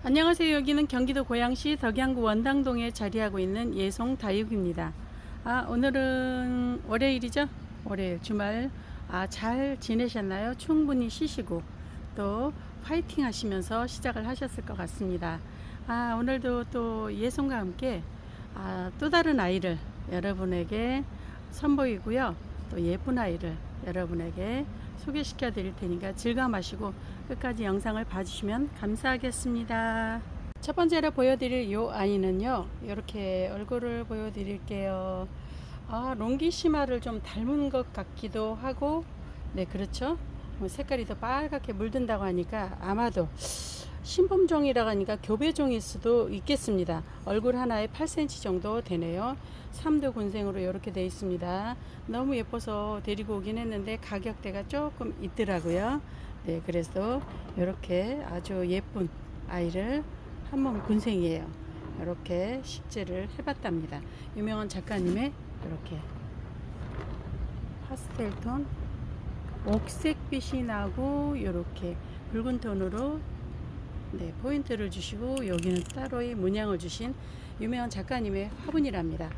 안녕하세요. 여기는 경기도 고양시 덕양구 원당동에 자리하고 있는 예송 다육입니다. 오늘은 월요일이죠? 월요일 주말. 잘 지내셨나요? 충분히 쉬시고 또 파이팅 하시면서 시작을 하셨을 것 같습니다. 오늘도 또 예송과 함께 또 다른 아이를 여러분에게 선보이고요. 또 예쁜 아이를 여러분에게 소개시켜 드릴 테니까 즐거워하시고 끝까지 영상을 봐주시면 감사하겠습니다. 첫 번째로 보여드릴 요 아이는요, 이렇게 얼굴을 보여드릴게요. 롱기 시마를 좀 닮은 것 같기도 하고, 네, 그렇죠. 색깔이 더 빨갛게 물든다고 하니까 아마도 신품종이라고 하니까 교배종일 수도 있겠습니다. 얼굴 하나에 8cm 정도 되네요. 3두 군생으로 이렇게 되어 있습니다. 너무 예뻐서 데리고 오긴 했는데 가격대가 조금 있더라고요. 네, 그래서 이렇게 아주 예쁜 아이를 한몸 군생이에요. 이렇게 식재를 해봤답니다. 유명한 작가님의 이렇게 파스텔톤 옥색빛이 나고 이렇게 붉은 톤으로 포인트를 주시고 여기는 따로의 문양을 주신 유명한 작가님의 화분이랍니다.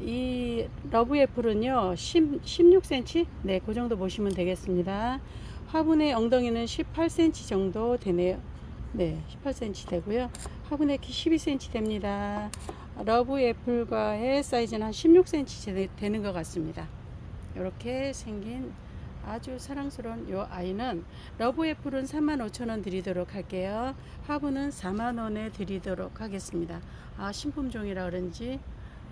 이 러브 애플은요 16cm 네, 그 정도 보시면 되겠습니다. 화분의 엉덩이는 18cm 정도 되네요. 네, 18cm 되고요. 화분의 키 12cm 됩니다. 러브 애플과의 사이즈는 한 16cm 되는 것 같습니다. 이렇게 생긴 아주 사랑스러운 이 아이는 러브 애플은 35,000원 드리도록 할게요. 화분은 4만원에 드리도록 하겠습니다. 신품종이라 그런지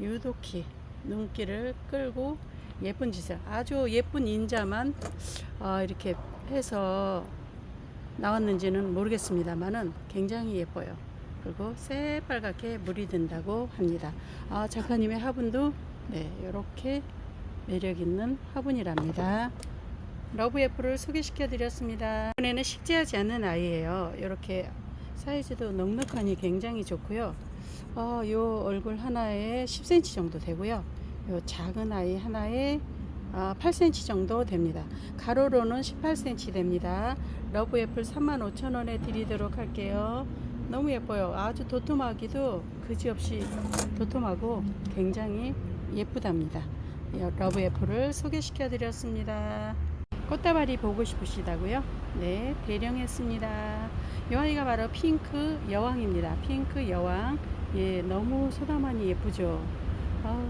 유독히 눈길을 끌고 예쁜 짓을 아주 예쁜 인자만 이렇게 해서 나왔는지는 모르겠습니다만은 굉장히 예뻐요. 그리고 새빨갛게 물이 든다고 합니다. 작가님의 화분도 이렇게 매력 있는 화분이랍니다. 러브 애플을 소개시켜 드렸습니다. 이번에는 식재하지 않는 아이예요. 이렇게 사이즈도 넉넉하니 굉장히 좋고요. 요 얼굴 하나에 10cm 정도 되고요. 요 작은 아이 하나에 8cm 정도 됩니다. 가로로는 18cm 됩니다. 러브 애플 35,000원에 드리도록 할게요. 너무 예뻐요. 아주 도톰하기도 그지없이 도톰하고 굉장히 예쁘답니다. 러브 애플을 소개시켜 드렸습니다. 꽃다발이 보고 싶으시다고요? 네, 대령했습니다. 이 아이가 바로 핑크 여왕입니다. 핑크 여왕. 예, 너무 소담하니 예쁘죠?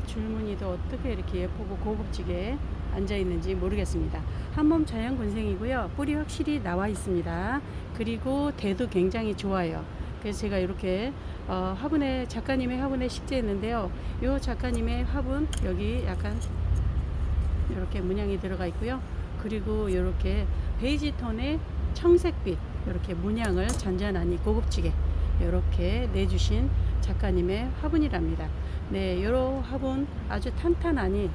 줄무늬도 어떻게 이렇게 예쁘고 고급지게 앉아 있는지 모르겠습니다. 한몸 자연 군생이고요. 뿌리 확실히 나와 있습니다. 그리고 대도 굉장히 좋아요. 그래서 제가 이렇게 화분에 작가님의 화분에 식재했는데요. 이 작가님의 화분 여기 약간 이렇게 문양이 들어가 있고요. 그리고 이렇게 베이지 톤의 청색빛 이렇게 문양을 잔잔하니 고급지게 이렇게 내주신 작가님의 화분이랍니다. 네, 이런 화분 아주 탄탄하니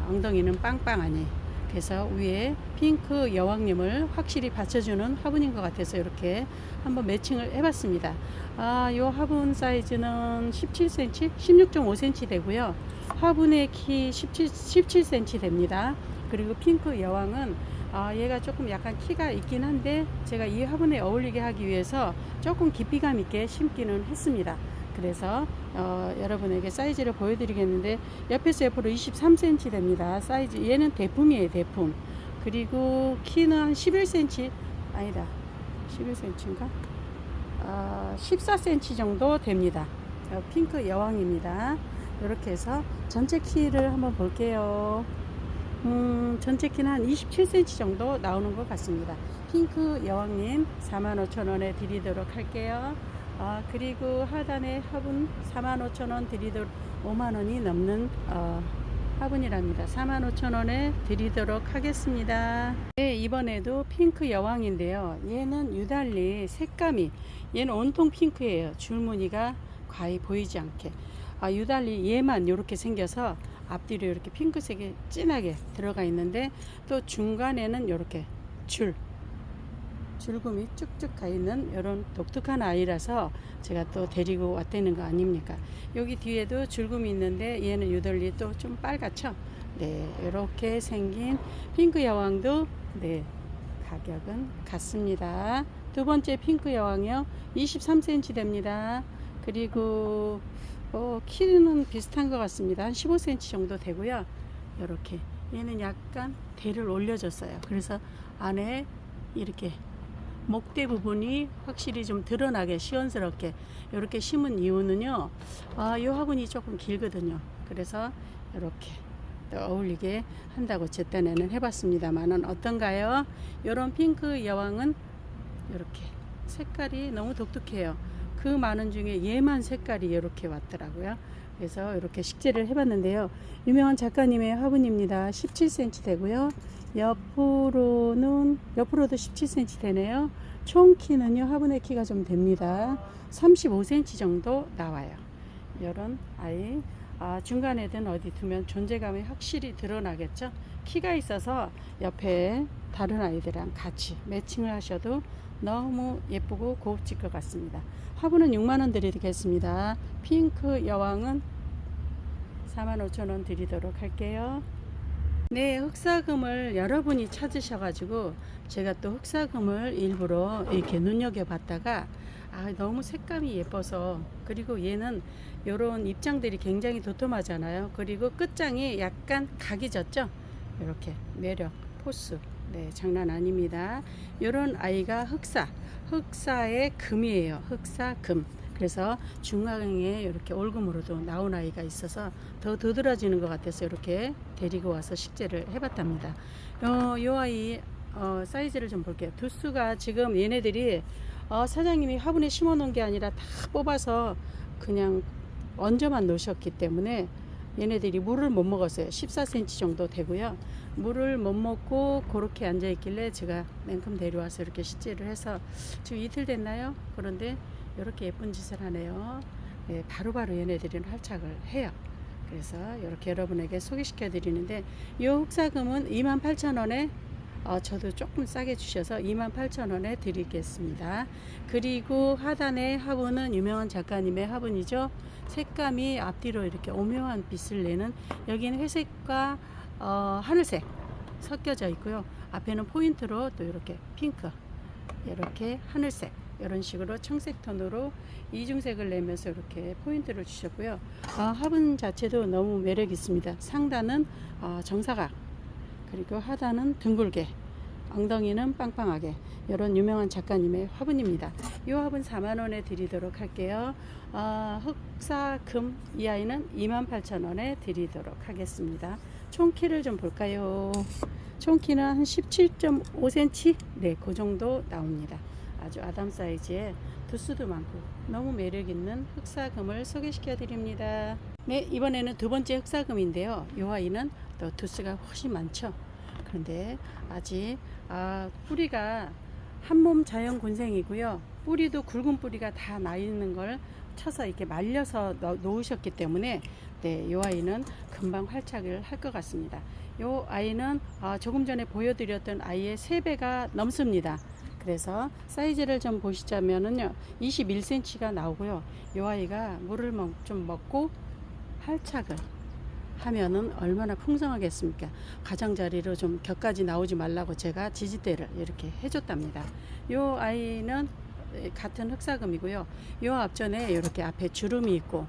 엉덩이는 빵빵하니 그래서 위에 핑크 여왕님을 확실히 받쳐주는 화분인 것 같아서 이렇게 한번 매칭을 해봤습니다. 이 화분 사이즈는 17cm, 16.5cm 되고요. 화분의 키 17cm 됩니다. 그리고 핑크 여왕은 얘가 조금 약간 키가 있긴 한데 제가 이 화분에 어울리게 하기 위해서 조금 깊이감 있게 심기는 했습니다. 그래서 여러분에게 사이즈를 보여드리겠는데 옆에서 옆으로 23cm 됩니다. 사이즈 얘는 대품이에요. 대품. 그리고 키는 한 11cm 아니다 11cm인가 14cm 정도 됩니다. 핑크 여왕입니다. 이렇게 해서 전체 키를 한번 볼게요. 전체 키는 한 27cm 정도 나오는 것 같습니다. 핑크 여왕님 45,000원에 드리도록 할게요. 그리고 하단에 화분 45,000원 드리도록 5만원이 넘는 화분이랍니다. 45,000원에 드리도록 하겠습니다. 네, 이번에도 핑크 여왕인데요. 얘는 유달리 색감이 얘는 온통 핑크예요. 줄무늬가 거의 보이지 않게 유달리 얘만 이렇게 생겨서 앞뒤로 이렇게 핑크색이 진하게 들어가 있는데 또 중간에는 이렇게 줄금이 쭉쭉 가 있는 이런 독특한 아이라서 제가 또 데리고 왔다는 거 아닙니까? 여기 뒤에도 줄금이 있는데 얘는 유달리 또 좀 빨갛죠? 네, 이렇게 생긴 핑크 여왕도 네, 가격은 같습니다. 두 번째 핑크 여왕이요. 23cm 됩니다. 그리고 키는 비슷한 것 같습니다. 한 15cm 정도 되고요. 이렇게 얘는 약간 대를 올려줬어요. 그래서 안에 이렇게 목대 부분이 확실히 좀 드러나게 시원스럽게 이렇게 심은 이유는요, 이 화분이 조금 길거든요. 그래서 이렇게 또 어울리게 한다고 제 딴에는 해봤습니다만은 어떤가요? 이런 핑크 여왕은 이렇게 색깔이 너무 독특해요. 그 많은 중에 얘만 색깔이 이렇게 왔더라고요. 그래서 이렇게 식재를 해봤는데요. 유명한 작가님의 화분입니다. 17cm 되고요. 옆으로도 17cm 되네요. 총 키는요, 화분의 키가 좀 됩니다. 35cm 정도 나와요. 이런 아이, 중간에든 어디 두면 존재감이 확실히 드러나겠죠. 키가 있어서 옆에 다른 아이들이랑 같이 매칭을 하셔도 너무 예쁘고 고급질 것 같습니다. 화분은 6만원 드리겠습니다. 핑크 여왕은 45,000원 드리도록 할게요. 네, 흑사금을 여러분이 찾으셔가지고 제가 또 흑사금을 일부러 이렇게 눈여겨봤다가 너무 색감이 예뻐서, 그리고 얘는 요런 입장들이 굉장히 도톰하잖아요. 그리고 끝장이 약간 각이 졌죠. 이렇게 매력, 포스, 네, 장난 아닙니다. 요런 아이가 흑사의 금이에요. 흑사금. 그래서 중앙에 이렇게 올금으로도 나온 아이가 있어서 더 도드라지는 것 같아서 이렇게 데리고 와서 식재를 해봤답니다. 요 아이 사이즈를 좀 볼게요. 두수가 지금 얘네들이 사장님이 화분에 심어 놓은 게 아니라 다 뽑아서 그냥 얹어만 놓으셨기 때문에 얘네들이 물을 못 먹었어요. 14cm 정도 되고요. 물을 못 먹고 그렇게 앉아 있길래 제가 냉큼 데려와서 이렇게 식재를 해서 지금 이틀 됐나요? 그런데 이렇게 예쁜 짓을 하네요. 네, 바로바로 얘네들은 활착을 해요. 그래서 이렇게 여러분에게 소개시켜 드리는데, 이 흑사금은 28,000원에 저도 조금 싸게 주셔서 28,000원에 드리겠습니다. 그리고 하단의 화분은 유명한 작가님의 화분이죠. 색감이 앞뒤로 이렇게 오묘한 빛을 내는, 여기는 회색과 하늘색 섞여져 있고요. 앞에는 포인트로 또 이렇게 핑크, 이렇게 하늘색, 이런 식으로 청색 톤으로 이중색을 내면서 이렇게 포인트를 주셨고요. 화분 자체도 너무 매력 있습니다. 상단은 정사각, 그리고 하단은 둥글게, 엉덩이는 빵빵하게, 이런 유명한 작가님의 화분입니다. 이 화분 4만원에 드리도록 할게요. 흑사금 이 아이는 28,000원에 드리도록 하겠습니다. 총 키를 좀 볼까요? 총 키는 한 17.5cm, 네, 그 정도 나옵니다. 아주 아담 사이즈에 두수도 많고 너무 매력 있는 흑사금을 소개시켜 드립니다. 네, 이번에는 두 번째 흑사금인데요. 이 아이는 또 두수가 훨씬 많죠. 그런데 아직 뿌리가 한몸 자연 군생이고요. 뿌리도 굵은 뿌리가 다 나 있는 걸 쳐서 이렇게 말려서 놓으셨기 때문에 네, 이 아이는 금방 활착을 할 것 같습니다. 이 아이는 조금 전에 보여드렸던 아이의 3배가 넘습니다. 그래서 사이즈를 좀 보시자면은요, 21cm가 나오고요. 이 아이가 물을 좀 먹고 활착을 하면은 얼마나 풍성하겠습니까? 가장자리로 좀 격까지 나오지 말라고 제가 지지대를 이렇게 해줬답니다. 이 아이는 같은 흑사금이고요. 이 앞전에 이렇게 앞에 주름이 있고,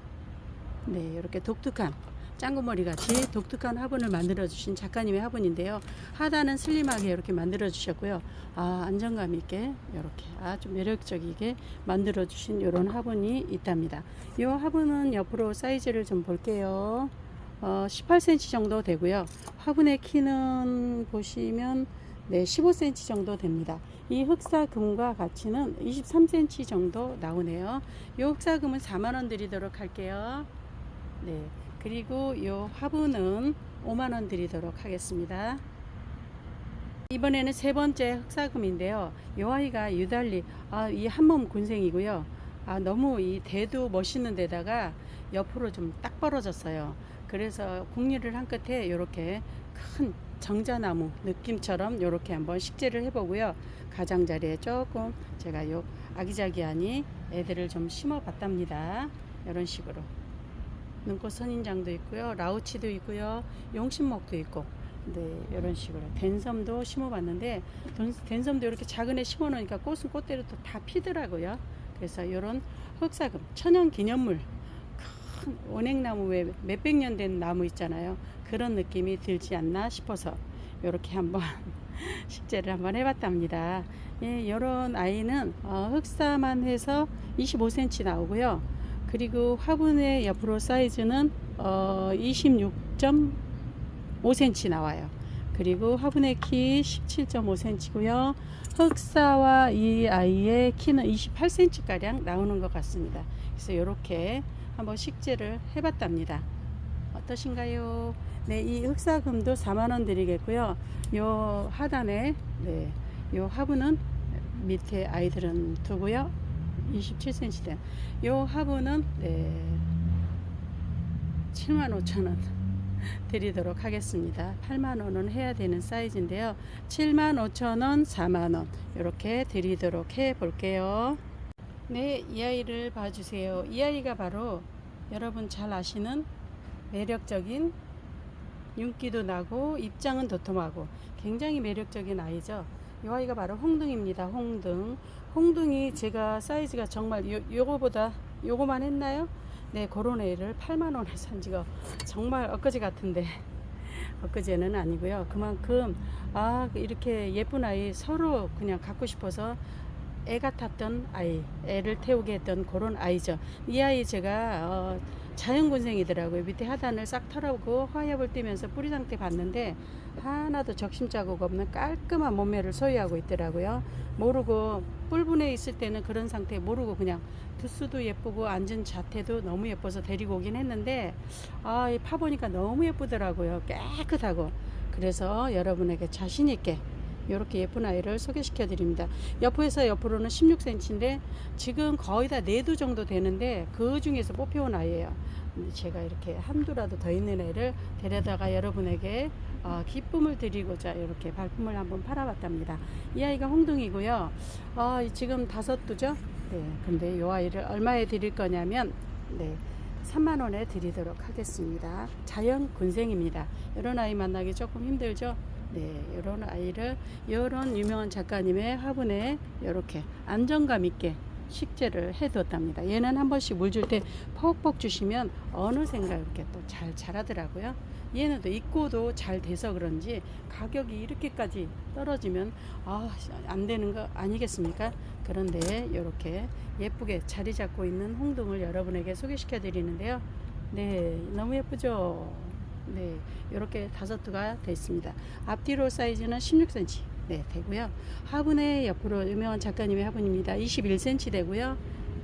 네, 이렇게 독특한 짱구머리 같이 독특한 화분을 만들어 주신 작가님의 화분인데요. 하단은 슬림하게 이렇게 만들어 주셨고요. 안정감 있게 이렇게 아주 매력적이게 만들어 주신 이런 화분이 있답니다. 이 화분은 옆으로 사이즈를 좀 볼게요. 18cm 정도 되고요. 화분의 키는 보시면 네, 15cm 정도 됩니다. 이 흑사금과 같이는 23cm 정도 나오네요. 이 흑사금은 4만원 드리도록 할게요. 네, 그리고 이 화분은 5만원 드리도록 하겠습니다. 이번에는 세 번째 흑사금인데요. 이 아이가 유달리 이 한몸 군생이고요. 너무 이 대도 멋있는 데다가 옆으로 좀 딱 벌어졌어요. 그래서 국리를 한 끝에 이렇게 큰 정자나무 느낌처럼 이렇게 한번 식재를 해보고요. 가장자리에 조금 제가 요 아기자기하니 애들을 좀 심어 봤답니다. 이런 식으로 눈꽃 선인장도 있고요, 라우치도 있고요, 용신목도 있고, 네, 이런 식으로 댄섬도 심어봤는데 댄섬도 이렇게 작은 애 심어놓으니까 꽃은 꽃대로 또 다 피더라고요. 그래서 이런 흑사금 천연 기념물 큰 원액나무 왜 몇백 년 된 나무 있잖아요. 그런 느낌이 들지 않나 싶어서 이렇게 한번 식재를 한번 해봤답니다. 예, 이런 아이는 흑사만 해서 25cm 나오고요. 그리고 화분의 옆으로 사이즈는 26.5cm 나와요. 그리고 화분의 키 17.5cm고요. 흑사와 이 아이의 키는 28cm 가량 나오는 것 같습니다. 그래서 이렇게 한번 식재를 해봤답니다. 어떠신가요? 네, 이 흑사금도 4만원 드리겠고요. 요 하단에 네, 요 화분은 밑에 아이들은 두고요. 27cm 된 요 화분은 네, 75,000원 드리도록 하겠습니다. 8만원은 해야 되는 사이즈인데요. 75,000원, 4만원 이렇게 드리도록 해 볼게요. 네, 이 아이를 봐주세요. 이 아이가 바로 여러분 잘 아시는 매력적인 윤기도 나고 입장은 도톰하고 굉장히 매력적인 아이죠. 이 아이가 바로 홍둥입니다. 홍둥이 제가 사이즈가 정말 요거보다 요거만 했나요? 네, 그런 애를 8만원에 산 지가 정말 엊그제 같은데 엊그제는 아니고요. 그만큼 이렇게 예쁜 아이 서로 그냥 갖고 싶어서 애 같았던 아이, 애를 태우게 했던 그런 아이죠. 이 아이 제가 자연군생이더라고요. 밑에 하단을 싹 털어고 화약을 띄면서 뿌리 상태 봤는데 하나도 적심 자국 없는 깔끔한 몸매를 소유하고 있더라고요. 모르고 뿔분에 있을 때는 그런 상태 모르고 그냥 두수도 예쁘고 앉은 자태도 너무 예뻐서 데리고 오긴 했는데 파보니까 너무 예쁘더라고요. 깨끗하고. 그래서 여러분에게 자신 있게 이렇게 예쁜 아이를 소개시켜 드립니다. 옆에서 옆으로는 16cm인데 지금 거의 다 4두 정도 되는데 그 중에서 뽑혀온 아이예요. 제가 이렇게 한두라도 더 있는 애를 데려다가 여러분에게 기쁨을 드리고자 이렇게 발품을 한번 팔아봤답니다. 이 아이가 홍둥이고요. 지금 5두죠. 네, 근데 이 아이를 얼마에 드릴 거냐면 3만원에 드리도록 하겠습니다. 자연 군생입니다. 이런 아이 만나기 조금 힘들죠. 네, 이런 아이를 이런 유명한 작가님의 화분에 이렇게 안정감 있게 식재를 해뒀답니다. 얘는 한 번씩 물 줄 때 퍽퍽 주시면 어느샌가 이렇게 또 잘 자라더라고요. 얘는 또 입고도 잘 돼서 그런지 가격이 이렇게까지 떨어지면 안 되는 거 아니겠습니까? 그런데 이렇게 예쁘게 자리 잡고 있는 홍둥을 여러분에게 소개시켜 드리는데요. 네, 너무 예쁘죠? 네, 이렇게 5두가 되어 있습니다. 앞뒤로 사이즈는 16cm 되고요. 화분의 옆으로 유명한 작가님의 화분입니다. 21cm 되고요.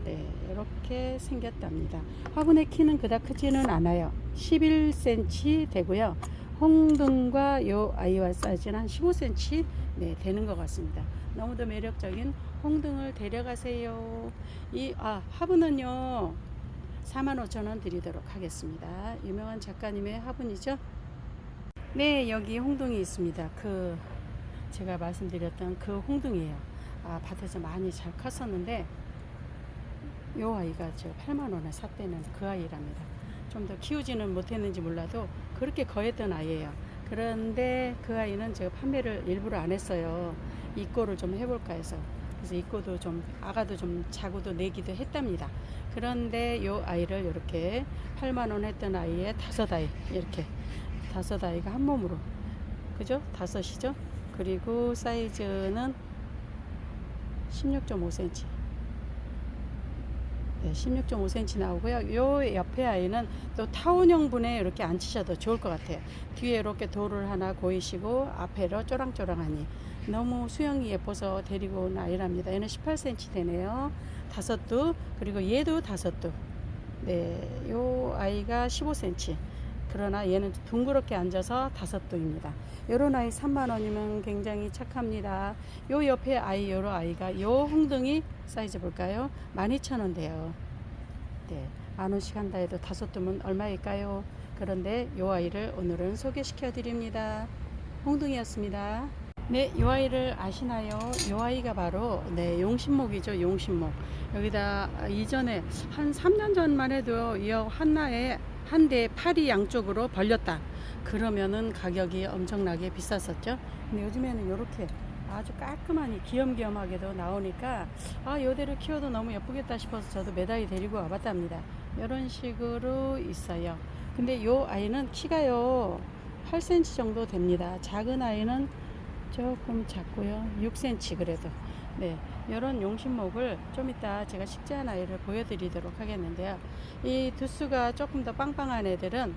네, 이렇게 생겼답니다. 화분의 키는 그닥 크지는 않아요. 11cm 되고요. 홍등과 요 아이와 사이즈는 한 15cm 되는 것 같습니다. 너무도 매력적인 홍등을 데려가세요. 이 화분은요 45,000원 드리도록 하겠습니다. 유명한 작가님의 화분이죠. 네, 여기 홍둥이 있습니다. 제가 말씀드렸던 그 홍둥이에요. 밭에서 많이 잘 컸었는데 요 아이가 제가 8만원에 샀다는 그 아이랍니다. 좀 더 키우지는 못했는지 몰라도 그렇게 거했던 아이예요. 그런데 그 아이는 제가 판매를 일부러 안 했어요. 입고를 좀 해볼까 해서. 그래서 입고도 좀 아가도 좀 자고도 내기도 했답니다. 그런데 요 아이를 이렇게 8만원 했던 아이에 5아이 이렇게 5아이가 한 몸으로 그죠? 5이죠? 그리고 사이즈는 16.5cm 16.5cm 나오고요. 요 옆에 아이는 또 타원형분에 이렇게 앉히셔도 좋을 것 같아요. 뒤에 이렇게 돌을 하나 고이시고 앞에로 쪼랑쪼랑하니 너무 수영이 예뻐서 데리고 온 아이랍니다. 얘는 18cm 되네요. 5두. 그리고 얘도 5두. 네, 요 아이가 15cm. 그러나 얘는 둥그렇게 앉아서 5두입니다. 요런 아이 3만원이면 굉장히 착합니다. 요 옆에 아이, 요런 아이가 요 홍둥이 사이즈 볼까요? 12,000원 돼요. 네, 10,000원씩 한다 해도 5두면 얼마일까요? 그런데 요 아이를 오늘은 소개시켜 드립니다. 홍둥이였습니다. 네, 요 아이를 아시나요? 요 아이가 바로 용신목이죠. 용신목. 여기다 이전에 한 3년 전만 해도 이 한나에 한데 팔이 양쪽으로 벌렸다. 그러면은 가격이 엄청나게 비쌌었죠. 근데 요즘에는 이렇게 아주 깔끔하니 귀염귀염하게도 나오니까 요대로 키워도 너무 예쁘겠다 싶어서 저도 매달이 데리고 와봤답니다. 이런 식으로 있어요. 근데 요 아이는 키가요 8cm 정도 됩니다. 작은 아이는 조금 작고요. 6cm 그래도. 네, 이런 용신목을 좀 이따 제가 식재한 아이를 보여드리도록 하겠는데요. 이 두수가 조금 더 빵빵한 애들은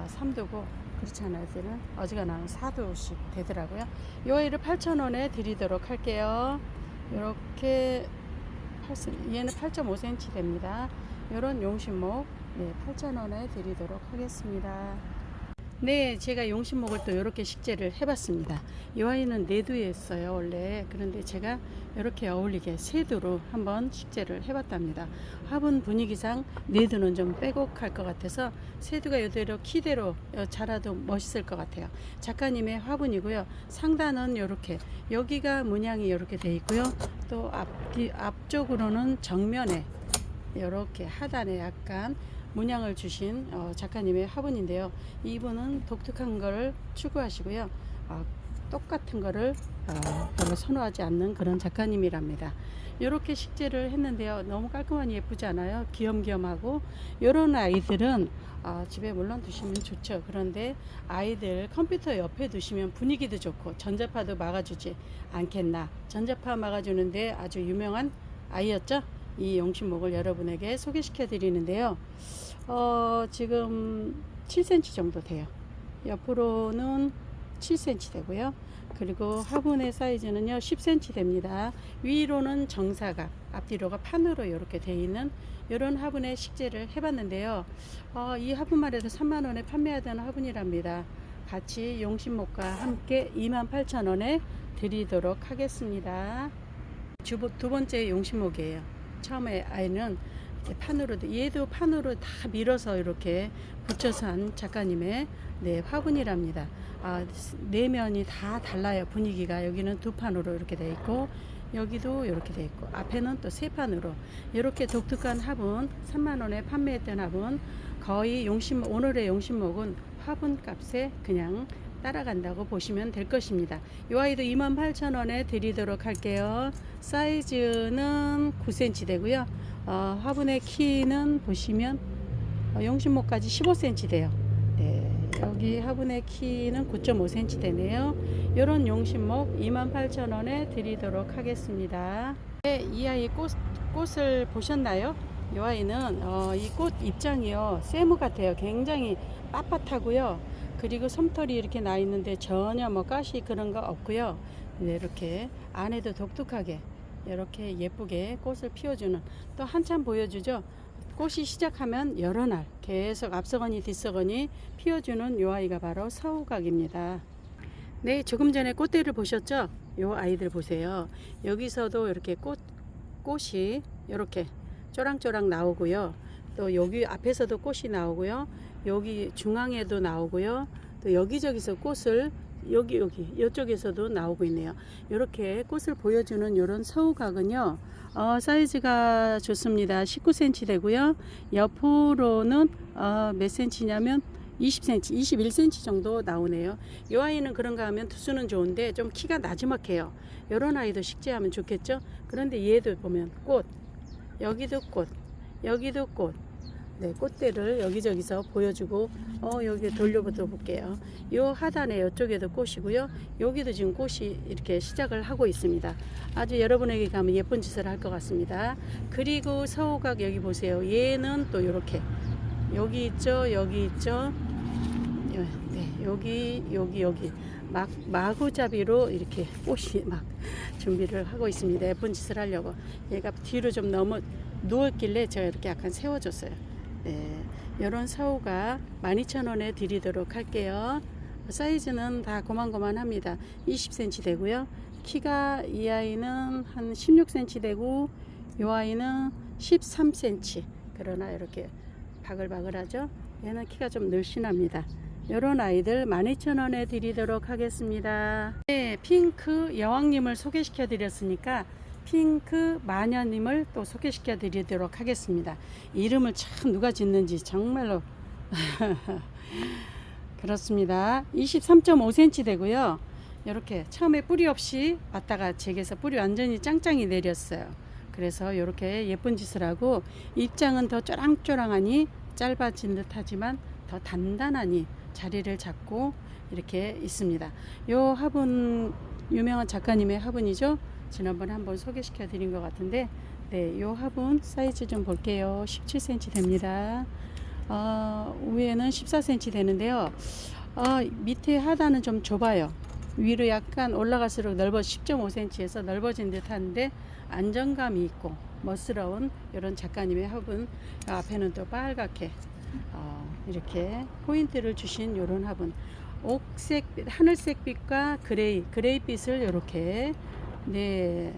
3두고 그렇지 않은 애들은 어지간하면 4두씩 되더라고요. 이 아이를 8,000원에 드리도록 할게요. 이렇게 얘는 8.5cm 됩니다. 이런 용신목 8,000원에 드리도록 하겠습니다. 네, 제가 용신목을 또 이렇게 식재를 해봤습니다. 이 아이는 네두였어요 원래. 그런데 제가 이렇게 어울리게 세두로 한번 식재를 해봤답니다. 화분 분위기상 네두는 좀 빼곡할 것 같아서 세두가 이대로 키대로 자라도 멋있을 것 같아요. 작가님의 화분이고요. 상단은 이렇게, 여기가 문양이 이렇게 돼 있고요. 또 앞쪽으로는 정면에 이렇게 하단에 약간 문양을 주신 작가님의 화분인데요. 이분은 독특한 걸 추구하시고요. 똑같은 거를 별로 선호하지 않는 그런 작가님이랍니다. 이렇게 식재를 했는데요. 너무 깔끔하니 예쁘지 않아요? 귀염귀염하고. 이런 아이들은 집에 물론 두시면 좋죠. 그런데 아이들 컴퓨터 옆에 두시면 분위기도 좋고 전자파도 막아주지 않겠나. 전자파 막아주는데 아주 유명한 아이였죠. 이 용신목을 여러분에게 소개시켜 드리는데요. 지금 7cm 정도 돼요. 옆으로는 7cm 되고요. 그리고 화분의 사이즈는요 10cm 됩니다. 위로는 정사각, 앞뒤로가 판으로 이렇게 되어 있는 이런 화분의 식재를 해봤는데요. 이 화분만 해도 3만원에 판매하던 화분이랍니다. 같이 용신목과 함께 28,000원에 드리도록 하겠습니다. 두 번째 용신목이에요. 처음에 아이는 판으로도, 얘도 판으로 다 밀어서 이렇게 붙여서 한 작가님의 화분이랍니다. 내면이 다 달라요. 분위기가. 여기는 두 판으로 이렇게 돼 있고 여기도 이렇게 돼 있고 앞에는 또 세 판으로 이렇게 독특한 화분 3만원에 판매했던 화분, 거의 오늘의 용신목은 화분 값에 그냥 따라간다고 보시면 될 것입니다. 이 아이도 28,000원에 드리도록 할게요. 사이즈는 9cm 되고요. 화분의 키는 보시면 용신목까지 15cm 돼요. 네, 여기 화분의 키는 9.5cm 되네요. 이런 용신목 28,000원에 드리도록 하겠습니다. 네, 이 아이 꽃을 보셨나요? 이 아이는 이 꽃 입장이요 세무 같아요. 굉장히 빳빳하고요. 그리고 솜털이 이렇게 나 있는데 전혀 뭐 가시 그런 거 없고요. 네, 이렇게 안에도 독특하게 이렇게 예쁘게 꽃을 피워주는, 또 한참 보여주죠. 꽃이 시작하면 여러 날 계속 앞서거니 뒤서거니 피워주는 요 아이가 바로 서우각입니다. 네, 조금 전에 꽃대를 보셨죠? 요 아이들 보세요. 여기서도 이렇게 꽃이 이렇게 쪼랑쪼랑 나오고요. 또 여기 앞에서도 꽃이 나오고요. 여기 중앙에도 나오고요. 또 여기저기서 꽃을 이쪽에서도 나오고 있네요. 이렇게 꽃을 보여주는 이런 서우각은요, 사이즈가 좋습니다. 19cm 되고요. 옆으로는 몇 cm냐면 20cm, 21cm 정도 나오네요. 이 아이는 그런가 하면 두수는 좋은데 좀 키가 나지막해요. 이런 아이도 식재하면 좋겠죠. 그런데 얘도 보면 꽃, 여기도 꽃, 여기도 꽃. 네, 꽃대를 여기저기서 보여주고 여기 돌려보도록 볼게요. 요 하단에 이쪽에도 꽃이고요. 여기도 지금 꽃이 이렇게 시작을 하고 있습니다. 아주 여러분에게 가면 예쁜 짓을 할 것 같습니다. 그리고 서우각 여기 보세요. 얘는 또 이렇게 여기 있죠, 여기 있죠. 네, 여기 마구잡이로 이렇게 꽃이 막 준비를 하고 있습니다. 예쁜 짓을 하려고. 얘가 뒤로 좀 너무 누웠길래 제가 이렇게 약간 세워줬어요. 네, 이런 서우가 12,000원에 드리도록 할게요. 사이즈는 다 고만고만합니다. 20cm 되고요. 키가 이 아이는 한 16cm 되고 이 아이는 13cm. 그러나 이렇게 바글바글하죠. 얘는 키가 좀 늘씬합니다. 이런 아이들 12,000원에 드리도록 하겠습니다. 네, 핑크 여왕님을 소개시켜 드렸으니까 핑크 마녀님을 또 소개시켜 드리도록 하겠습니다. 이름을 참 누가 짓는지 정말로 그렇습니다. 23.5cm 되고요. 이렇게 처음에 뿌리 없이 왔다가 제게서 뿌리 완전히 짱짱이 내렸어요. 그래서 이렇게 예쁜 짓을 하고 입장은 더 쪼랑쪼랑하니 짧아진 듯 하지만 더 단단하니 자리를 잡고 이렇게 있습니다. 요 화분 유명한 작가님의 화분이죠. 지난번에 한번 소개시켜 드린 것 같은데, 네, 요 화분 사이즈 좀 볼게요. 17cm 됩니다. 위에는 14cm 되는데요. 밑에 하단은 좀 좁아요. 위로 약간 올라갈수록 10.5cm에서 넓어진 듯 하는데 안정감이 있고 멋스러운 이런 작가님의 화분. 앞에는 또 빨갛게 이렇게 포인트를 주신 이런 화분. 옥색, 하늘색 빛과 그레이빛을 이렇게 네,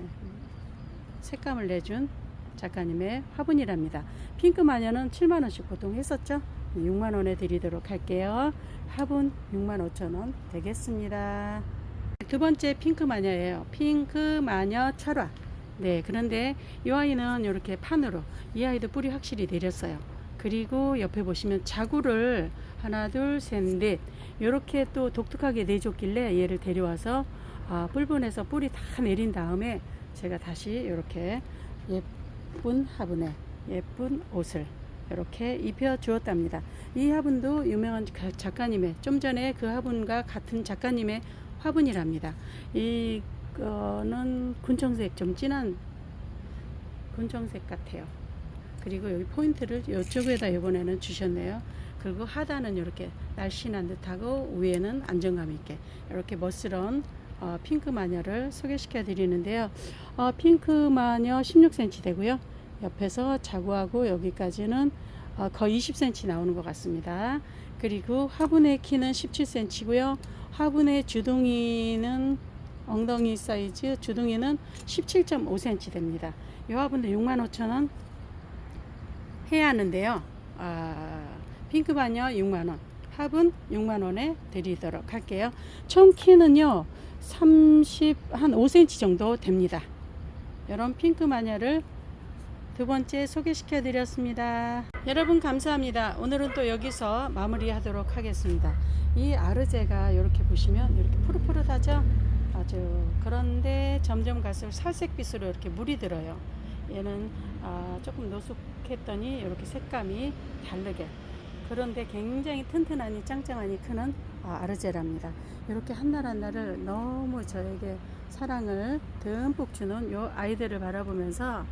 색감을 내준 작가님의 화분이랍니다. 핑크 마녀는 7만원씩 보통 했었죠. 6만원에 드리도록 할게요. 화분 65,000원 되겠습니다. 두 번째 핑크 마녀예요. 핑크 마녀 철화. 네, 그런데 이 아이는 이렇게 판으로, 이 아이도 뿌리 확실히 내렸어요. 그리고 옆에 보시면 자구를 하나 둘 셋 넷 이렇게 또 독특하게 내줬길래 얘를 데려와서 뿔분해서 뿌리 다 내린 다음에 제가 다시 이렇게 예쁜 화분에 예쁜 옷을 이렇게 입혀 주었답니다. 이 화분도 유명한 작가님의, 좀 전에 그 화분과 같은 작가님의 화분이랍니다. 이거는 군청색, 좀 진한 군청색 같아요. 그리고 여기 포인트를 이쪽에다 이번에는 주셨네요. 그리고 하단은 이렇게 날씬한 듯하고 위에는 안정감 있게 이렇게 멋스러운 핑크 마녀를 소개시켜 드리는데요. 핑크 마녀 16cm 되고요. 옆에서 자구하고 여기까지는 거의 20cm 나오는 것 같습니다. 그리고 화분의 키는 17cm고요. 화분의 주둥이는 엉덩이 사이즈, 주둥이는 17.5cm 됩니다. 이 화분도 65,000원 해야 하는데요. 핑크 마녀 6만원, 화분 6만원에 드리도록 할게요. 총 키는요 한 5cm 정도 됩니다. 이런 핑크 마녀를 두 번째 소개시켜 드렸습니다. 여러분 감사합니다. 오늘은 또 여기서 마무리 하도록 하겠습니다. 이 아르제가 이렇게 보시면 이렇게 푸릇푸릇하죠. 아주, 그런데 점점 갈수록 살색빛으로 이렇게 물이 들어요. 얘는 조금 노숙했더니 이렇게 색감이 다르게, 그런데 굉장히 튼튼하니 짱짱하니 크는 아르제랍니다. 이렇게 한 날 한 날을 너무 저에게 사랑을 듬뿍 주는 요 아이들을 바라보면서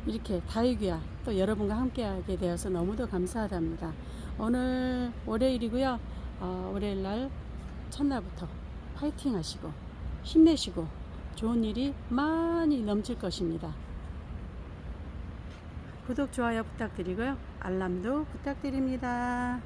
이렇게 다육이와 또 여러분과 함께 하게 되어서 너무도 감사하답니다. 오늘 월요일이고요. 월요일 날 첫날부터 파이팅 하시고 힘내시고 좋은 일이 많이 넘칠 것입니다. 구독, 좋아요 부탁드리고요. 알람도 부탁드립니다.